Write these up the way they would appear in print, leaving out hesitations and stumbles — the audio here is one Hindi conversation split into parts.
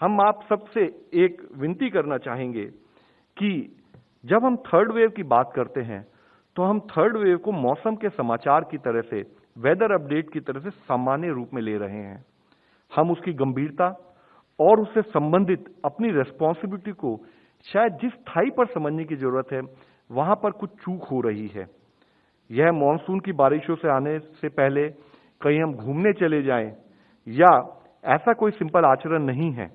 हम आप सबसे एक विनती करना चाहेंगे कि जब हम थर्ड वेव की बात करते हैं तो हम थर्ड वेव को मौसम के समाचार की तरह से, वेदर अपडेट की तरह से सामान्य रूप में ले रहे हैं। हम उसकी गंभीरता और उससे संबंधित अपनी रेस्पॉन्सिबिलिटी को शायद जिस स्थाई पर समझने की जरूरत है, वहां पर कुछ चूक हो रही है। यह मॉनसून की बारिशों से आने से पहले कहीं हम घूमने चले जाएं, या ऐसा कोई सिंपल आचरण नहीं है,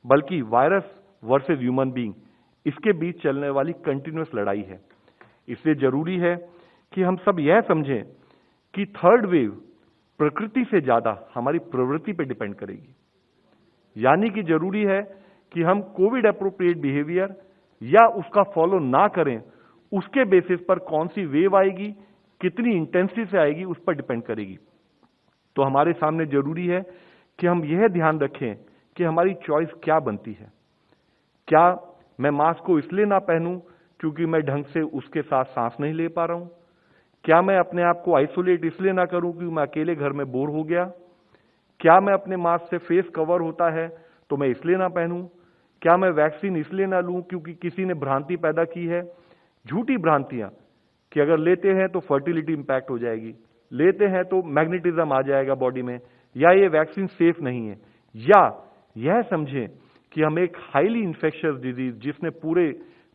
बल्कि वायरस वर्सेस ह्यूमन बीइंग, इसके बीच चलने वाली कंटिन्यूअस लड़ाई है। इसलिए जरूरी है कि हम सब यह समझें कि थर्ड वेव प्रकृति से ज्यादा हमारी प्रवृत्ति पर डिपेंड करेगी। यानी कि जरूरी है कि हम कोविड एप्रोप्रिएट बिहेवियर या उसका फॉलो ना करें, उसके बेसिस पर कौन सी वेव आएगी, कितनी इंटेंसिटी से आएगी, उस पर डिपेंड करेगी। तो हमारे सामने जरूरी है कि हम यह ध्यान रखें कि हमारी चॉइस क्या बनती है। क्या मैं मास्क को इसलिए ना पहनूं क्योंकि मैं ढंग से उसके साथ सांस नहीं ले पा रहा हूं? क्या मैं अपने आप को आइसोलेट इसलिए ना करूं क्योंकि मैं अकेले घर में बोर हो गया? क्या मैं अपने मास्क से फेस कवर होता है तो मैं इसलिए ना पहनूं? क्या मैं वैक्सीन इसलिए ना लूं क्योंकि किसी ने भ्रांति पैदा की है, झूठी भ्रांतियां, कि अगर लेते हैं तो फर्टिलिटी इंपैक्ट हो जाएगी, लेते हैं तो मैग्नेटिज्म आ जाएगा बॉडी में, या ये वैक्सीन सेफ नहीं है, या यह समझें कि हम एक हाईली इन्फेक्शियस डिजीज जिसने पूरे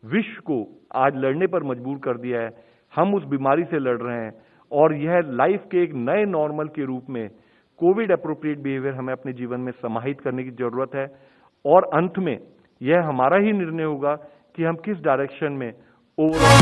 विश्व को आज लड़ने पर मजबूर कर दिया है, हम उस बीमारी से लड़ रहे हैं, और यह लाइफ के एक नए नॉर्मल के रूप में कोविड एप्रोप्रिएट बिहेवियर हमें अपने जीवन में समाहित करने की जरूरत है। और अंत में यह हमारा ही निर्णय होगा कि हम किस डायरेक्शन में ओवरऑल